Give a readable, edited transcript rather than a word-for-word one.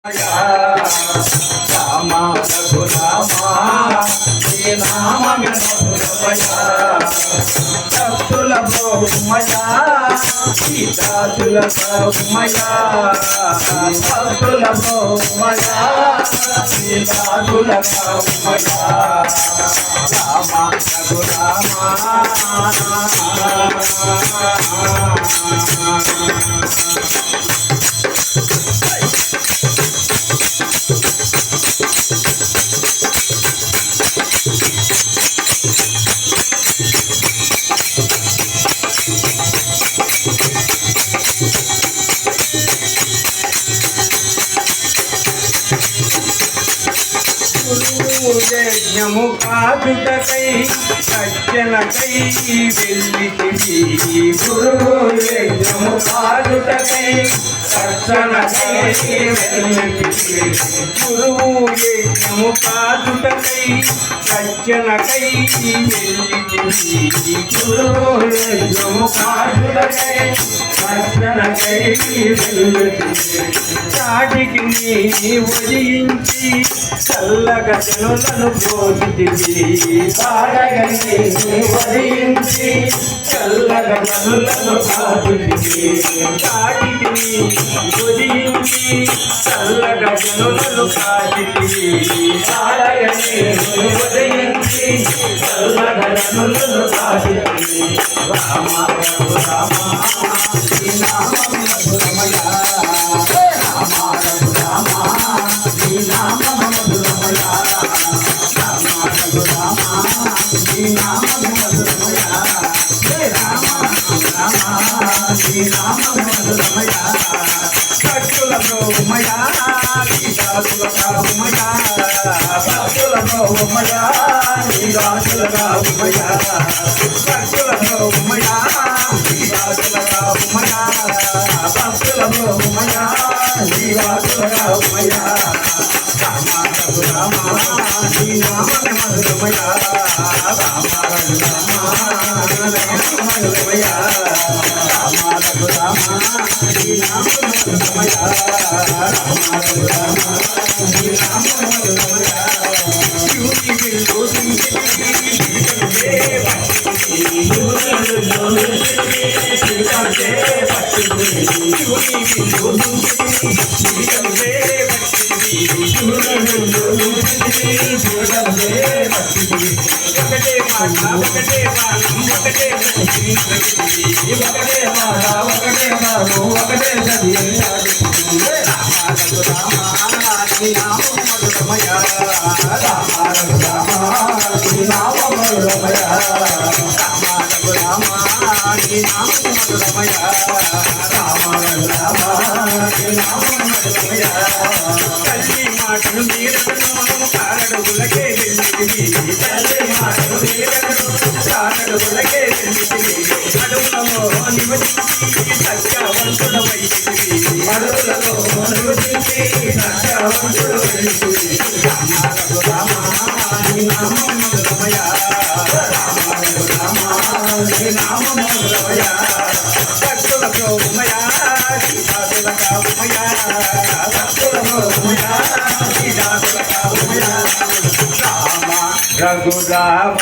రామ రఘురామా నీ నామమే మధురమయా భక్తుల బహుమయా సీతాతుల బహుమయా భక్తుల బహుమయా సీతాతుల బహుమయా రామ రఘురామా యజ్ఞము కాదుటకై సజ్జనకై వెళ్ళితివి గురువు యజ్ఞము కాదుటకై సజ్జనకై వెళ్ళితివి గురువు యజ్ఞము కాదుటకై సజ్జనకై వెళ్ళితివి గురువు యజ్ఞము కాదుటకై సజ్జనకై వెళ్ళితివి చాటికి నీ ఉదయించి చల్లగా జనులను పోషితివి పాడగని వరించి చల్లగా జనులను పాటితివి చాటికి ఉదయించి చల్లగా జనులను పాటితివి పాడగని ఉదయించి చల్లగా జనులను పాటితివి రామ రామ నీ నామం మధురమయా రామ రామ నీ నామం మధురమయా రామ రఘురామ నీ నామం మధురమయా హే రామ రామ నీ నామం మధురమయా భక్తుల బహుమయా సీతాతుల బహుమయా భక్తుల బహుమయా సీతాతుల బహుమయా భక్తుల బహుమయా సీతాతుల బహుమయా భక్తుల బహుమయా సీతాతుల బహుమయా రామ రఘురామ నీ నామమే మధురమయా రామ రఘురామ మధురమయా రామ రఘురామ నీ నామమే మధురమయా రామ రఘురామ నీ నామమే మధురమయా శివుని విల్లు ఒకటే మాట ఒకటే బాణం ఒకటే ఒకటే మాట ఒకటే బాణం ఒకటే రామ రఘురామ నీ నామం మధురమయా రామ రఘురామ నీ నామం మధురమయా రామ రఘురామ నీ నామం మధురమయా రామ రఘురామ నీ నామం మధురమయా తల్లి మాటను మీరను కారడుగులకే వెళ్ళితివి తల్లి మాటను మీరను కారడుగులకే వెళ్ళితివి అడుగులలో నివసించి సత్యవంతుడవైతివి అడుగులలో నివసించి సత్యవంతుడవైతివి రామ రఘురామ నీ నామం మధురమయా రామ రఘురామ నీ నామం మధురమయా భక్తుల బహుమయా సీతాతుల బహుమయా భక్తుల బహుమయా సీతాతుల బహుమయా రామ రఘురామ